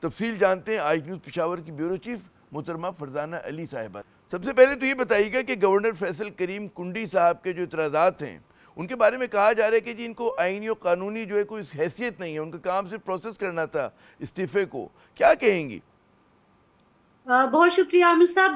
तफसील जानते हैं आज न्यूज़ पेशावर की ब्यूरो चीफ मोहतरमा फरजाना अली साहिबा। सबसे पहले तो ये बताइएगा कि गवर्नर फैसल करीम कुंडी साहब के जो इतराज़ात हैं उनके बारे में कहा जा रहा है कि जी इनको आईनी और कानूनी जो है कोई हैसियत नहीं है, उनका काम सिर्फ प्रोसेस करना था इस्तीफे को, क्या कहेंगी? बहुत शुक्रिया आमिर साहब,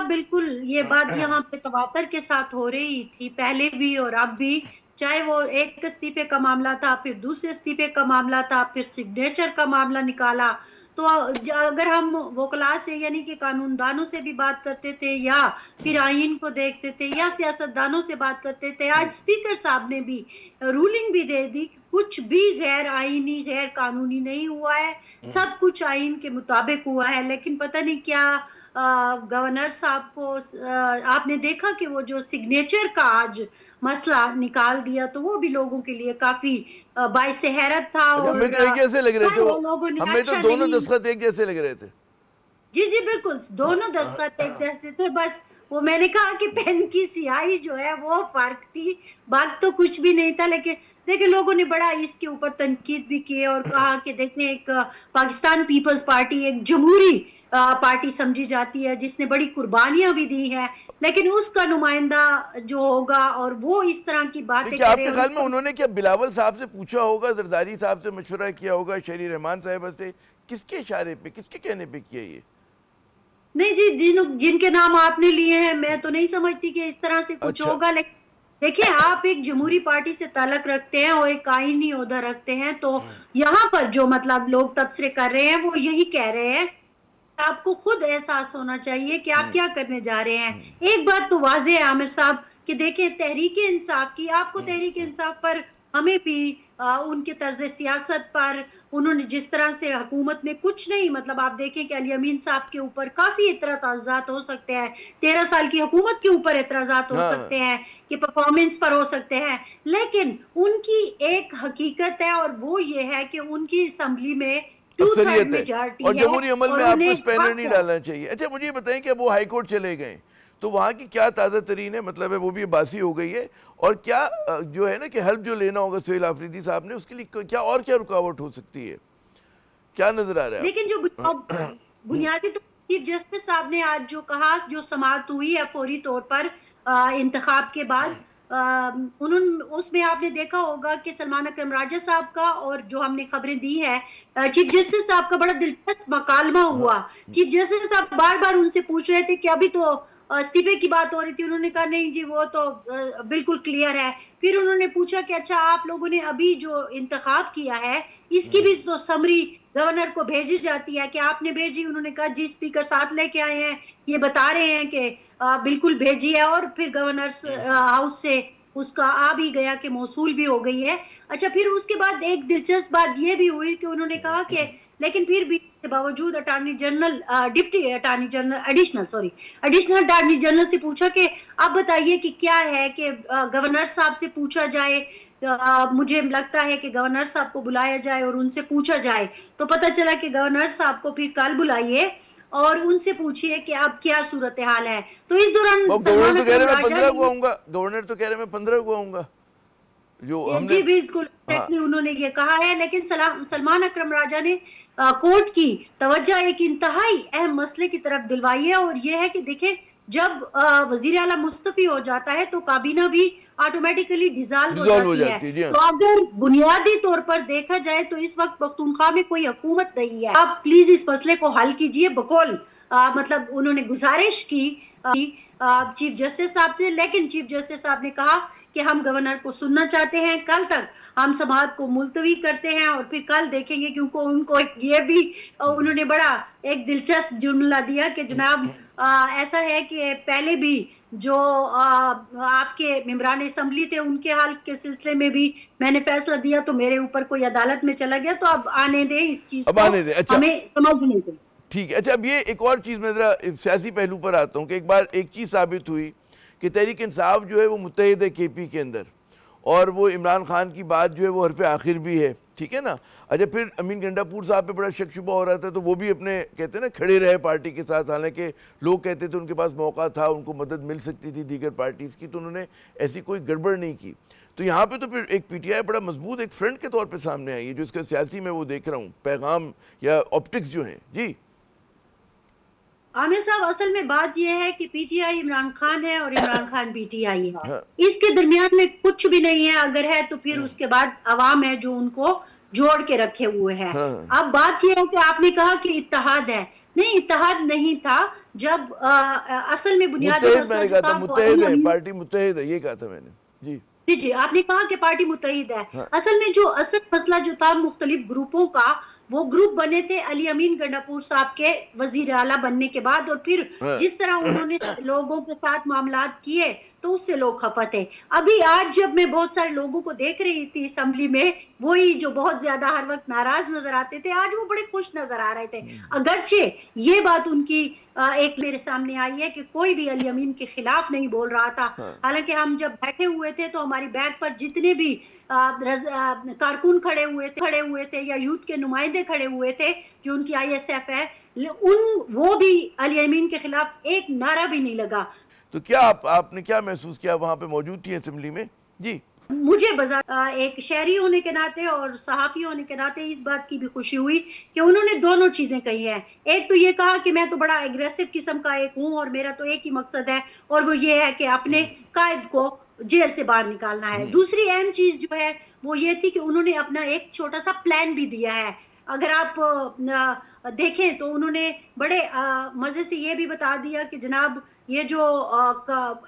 बिल्कुल ये बात यहाँ पे तवातर के साथ हो रही थी पहले भी और अब भी। चाहे वो एक इस्तीफे का मामला था, फिर दूसरे इस्तीफे का मामला था, फिर सिग्नेचर का मामला निकाला। तो अगर हम वकला से यानी कि कानूनदानों से भी बात करते थे या फिर आइन को देखते थे या सियासतदानों से बात करते थे, आज स्पीकर साहब ने भी रूलिंग भी दे दी, कुछ भी गैर आईनी गैर कानूनी नहीं हुआ है, सब कुछ आइन के मुताबिक हुआ है। लेकिन पता नहीं क्या गवर्नर साहब को आपने देखा कि वो जो सिग्नेचर का आज मसला निकाल दिया, तो वो भी लोगों के लिए काफी बाइस हैरत था। और हमें तो एक जैसे लग रहे थे वो, लोगों ने हमें तो अच्छा दोनों नहीं, दस्तखत एक जैसे लग रहे थे। जी जी बिल्कुल, दोनों दस्तखत एक जैसे थे। बस वो मैंने कहा कि पेन की सियाही जो है वो फर्क थी, बाकी तो कुछ भी नहीं था। लेकिन देखिए लोगों ने बड़ा इसके ऊपर तनकीद भी की और कहा कि देखें एक पाकिस्तान पीपल्स पार्टी एक जमहूरी पार्टी समझी जाती है जिसने बड़ी कुर्बानियां भी दी है, लेकिन उसका नुमाइंदा जो होगा और वो इस तरह की बातें क्या करे। आपके ख्याल में उन्होंने क्या बिलावल साहब से पूछा होगा, जरदारी साहब से मशवरा किया होगा, शहरी रहमान साहिबा से? किसके इशारे पे, किसके कहने पे किया ये? नहीं जी, जिनके नाम आपने लिए हैं मैं तो नहीं समझती कि इस तरह से कुछ अच्छा। होगा। लेकिन देखिए आप एक जमहूरी पार्टी से ताल्लुक रखते हैं और एक आईनी ओहदा रखते हैं, तो यहाँ पर जो मतलब लोग तबसरे कर रहे हैं वो यही कह रहे हैं, आपको खुद एहसास होना चाहिए कि आप क्या करने जा रहे हैं। एक बात तो वाज़ेह है आमिर साहब कि देखें तहरीक इंसाफ की, आपको तहरीक इंसाफ पर हमें भी उनके तर्ज सियासत पर, उन्होंने जिस तरह से हुकूमत में कुछ नहीं, मतलब आप देखें कि अली अमीन साहब के ऊपर काफी एतराज़ात हो सकते हैं, 13 साल की हुकूमत के ऊपर एतराज़ात हो सकते हैं, कि परफॉर्मेंस पर हो सकते हैं, लेकिन उनकी एक हकीकत है और वो ये है कि उनकी असम्बली में 2/3 है मेजॉरिटी और है जमहूरी अमल और में उन्हें आपको स्पैनर हक नहीं है। डालना चाहिए। अच्छा मुझे ये बताएं कि अब वो हाई कोर्ट चले गए तो वहाँ की क्या ताज़ा तरीन है, मतलब है वो भी बासी हो गई है, और क्या जो है ना कि हेल्प जो लेना होगा सुहेल आफरीदी साहब ने, उसके लिए क्या और क्या रुकावट हो सकती है, क्या नजर आ रहा है? लेकिन जो बुनियादी तो चीफ जस्टिस साहब ने आज जो कहा, जो समाअत हुई है फौरी तौर पर इंतखाब के बाद, उन्होंने उसमें आपने देखा होगा कि सलमान अकरम राजा साहब का और जो हमने खबरें दी है चीफ जस्टिस साहब का बड़ा दिलचस्प मकालमा हुआ। चीफ जस्टिस साहब बार बार उनसे पूछ रहे थे कि अभी तो इस्तीफे की बात हो रही थी, उन्होंने कहा नहीं जी वो तो बिल्कुल क्लियर है। फिर उन्होंने पूछा कि अच्छा आप लोगों ने अभी जो इंतखाब किया है इसकी भी तो समरी गवर्नर को भेजी जाती है, कि आपने भेजी? उन्होंने कहा जी स्पीकर साथ लेके आए हैं, ये बता रहे हैं कि बिल्कुल भेजी है, और फिर गवर्नर हाउस से उसका आ भी गया कि मौसूल भी हो गई है। अच्छा फिर उसके बाद एक दिलचस्प बात ये भी हुई कि उन्होंने कहा कि लेकिन फिर भी बावजूद attorney general, deputy attorney general, additional attorney general से पूछा कि आप बताइए कि क्या है कि गवर्नर साहब से पूछा जाए, मुझे लगता है कि गवर्नर साहब को बुलाया जाए और उनसे पूछा जाए। तो पता चला कि गवर्नर साहब को फिर कल बुलाइए और उनसे पूछिए कि अब क्या सूरत हाल है। तो इस दौरान गवर्नर तो कह रहे मैं 15 को आऊंगा, गवर्नर तो कह रहे मैं 15 को आऊंगा जो हमने। जी बिल्कुल उन्होंने ये कहा है, लेकिन सलमान अकरम राजा ने कोर्ट की तवज्जो एक इंतहाई अहम मसले की तरफ दिलवाई है, और ये है कि देखें जब वजीर आला मुस्तफी हो जाता है तो काबीना भी ऑटोमेटिकली डिसॉल्व हो जाती है। तो अगर बुनियादी तौर पर देखा जाए तो इस वक्त पख्तूनख्वा में कोई हुकूमत नहीं है। आप प्लीज इस मसले को हल कीजिए बकौल मतलब उन्होंने गुजारिश की चीफ जस्टिस साहब से, लेकिन चीफ जस्टिस साहब ने कहा कि हम गवर्नर को सुनना चाहते हैं, कल तक हम समाअत को मुलतवी करते हैं और फिर कल देखेंगे, क्योंकि उनको ये भी उन्होंने बड़ा एक दिलचस्प जुमला दिया कि जनाब ऐसा है कि पहले भी जो आपके मेंबरान असम्बली थे उनके हाल के सिलसिले में भी मैंने फैसला दिया, तो मेरे ऊपर कोई अदालत में चला गया, तो अब आने दे इस चीज को, अच्छा। हमें समझने दे। ठीक है। अच्छा अब ये एक और चीज़ मैं ज़रा सियासी पहलू पर आता हूँ कि एक बार एक चीज़ साबित हुई कि तहरीक इंसाफ जो है वो मुत्तहिद है KP के अंदर, और वो इमरान खान की बात जो है वो हरफ आखिर भी है, ठीक है ना। अच्छा फिर अमीन गंडापुर साहब पे बड़ा शक शुबा हो रहा था, तो वो भी अपने कहते हैं ना खड़े रहे पार्टी के साथ, हालांकि लोग कहते थे उनके पास मौका था, उनको मदद मिल सकती थी दीगर पार्टीज़ की, तो उन्होंने ऐसी कोई गड़बड़ नहीं की। तो यहाँ पे तो फिर एक पीटीआई बड़ा मजबूत एक फ्रंट के तौर पे सामने आई है, जो इसका सियासी में वो देख रहा हूँ पैगाम या ऑप्टिक्स जो हैं। जी आमिर साहब, असल में बात यह है कि पीटीआई इमरान खान है और इमरान खान पीटीआई है। हाँ। इसके दरमियान में कुछ भी नहीं है, अगर है तो फिर उसके बाद अवाम है जो उनको जोड़ के रखे हुए है। हाँ। अब बात यह है कि आपने कहा कि इत्तेहाद है, नहीं इत्तेहाद नहीं था। जब असल में बुनियादी मुत्तहिद मसला मैंने जो कहा था, था मुत्तहिद है, पार्टी मुत्तहिद है, ये कहा था मैंने। जी जी जी, आपने कहा कि पार्टी मुत्तहिद है। हाँ। असल में जो असल मसला जो था मुख्तलिफ ग्रुपों का, वो ग्रुप बने थे अली अमीन गंडापुर साहब के वजीर आला बनने के बाद, और फिर हाँ। जिस तरह उन्होंने लोगों के साथ मामलात किए तो उससे लोग खफा थे। अभी आज जब मैं बहुत सारे लोगों को देख रही थी असेंबली में, वही जो बहुत ज्यादा हर वक्त नाराज नजर आते थे, आज वो बड़े खुश नजर आ रहे थे। अगरचे ये बात उनकी एक मेरे सामने आई है कि कोई भी अली अमीन के खिलाफ नहीं बोल रहा था। हालांकि हम जब बैठे हुए थे तो हमारी बैग पर जितने भी कारकुन खड़े हुए थे या यूथ के नुमाइंदे खड़े हुए थे जो उनकी आईएसएफ है, वो भी अली अमीन के खिलाफ एक नारा भी नहीं लगा। तो क्या आपने क्या महसूस किया, वहां पे मौजूद थी असेंबली में? जी मुझे एक शहरी होने के नाते और सहाफ़ी होने के नाते इस बात की भी खुशी हुई कि उन्होंने दोनों चीजें कही हैं। एक तो ये कहा कि मैं तो बड़ा एग्रेसिव किस्म का एक हूँ और मेरा तो एक ही मकसद है, और वो ये है कि अपने कायद को जेल से बाहर निकालना है। दूसरी अहम चीज जो है वो ये थी कि उन्होंने अपना एक छोटा सा प्लान भी दिया है। अगर आप देखें तो उन्होंने बड़े मजे से ये भी बता दिया कि जनाब ये जो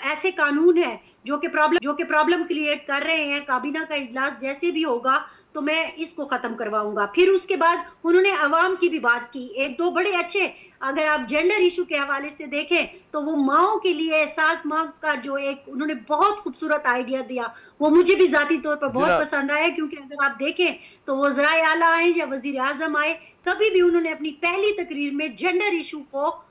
ऐसे कानून है जो कि प्रॉब्लम क्रिएट कर रहे हैं, काबीना का इजलास जैसे भी होगा तो मैं इसको खत्म करवाऊंगा। फिर उसके बाद उन्होंने अवाम की भी बात की, एक दो बड़े अच्छे, अगर आप जेंडर इशू के हवाले से देखें तो वो माओं के लिए एहसास माँ का जो एक उन्होंने बहुत खूबसूरत आइडिया दिया, वो मुझे भी जाती तौर पर बहुत पसंद आया। क्योंकि अगर आप देखें तो वज़ीर आला आए या वजीर आजम आए, कभी भी उन्होंने अपनी पहली तकरीर में जेंडर इशू को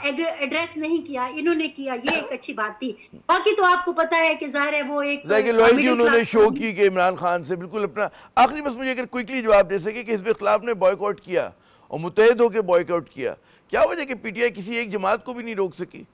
एड्रेस नहीं किया, इन्होंने किया, ये एक अच्छी बात थी। बाकी तो आपको पता है कि जाहिर है वो एक उन्होंने शो की कि इमरान खान से बिल्कुल अपना आखिरी बस मुझे अगर क्विकली जवाब दे सके कि हिज़्ब इख्तिलाफ ने बॉयकॉट किया और मुत्तहिद होकर बॉयकॉट किया, क्या वजह कि पीटीआई किसी एक जमात को भी नहीं रोक सकी?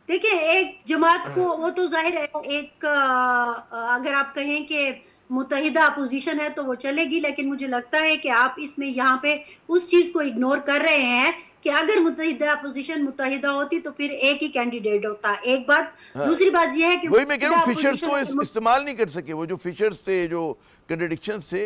देखिए, एक जमात को वो तो जाहिर है एक अगर आप कहें कि मुत्तहिदा अपोजिशन है तो वो चलेगी, लेकिन मुझे लगता है कि आप इसमें यहाँ पे उस चीज को इग्नोर कर रहे हैं कि अगर मुत्तहिदा अपोजिशन मुत्तहिदा होती तो फिर एक ही कैंडिडेट होता। एक बात। दूसरी बात यह है कि वही मैं कह रहा हूँ, फिशर्स को इस्तेमाल नहीं कर सके, वो जो फिशर्स थे, जो कॉन्ट्रडिक्शंस थे,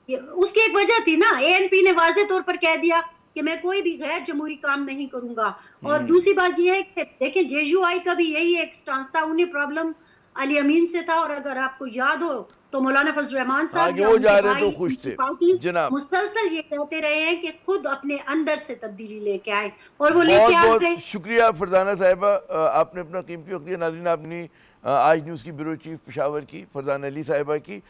उसकी एक वजह थी ना। एएनपी ने वाज़े तौर पर कह दिया कि मैं कोई भी गैर जमहूरी काम नहीं करूंगा। और दूसरी बात यह है कि देखिए जेयूआई का भी यही एक स्टांस था, उन्हें प्रॉब्लम अली अमीन से था। और अगर आपको याद हो तो मौलाना फजल रहमान साहब वो जा रहे तो खुश थे जनाब, मुसलसल ये कहते रहे हैं कि खुद अपने अंदर से तब्दीली लेके आए, और वो लेके आ गए। शुक्रिया फरजाना साहिबा, आपने अपना कीमती वक्त दिया। नाज़रीन, आपने आज न्यूज़ की ब्यूरो चीफ पेशावर की फरजाना अली साहिबा की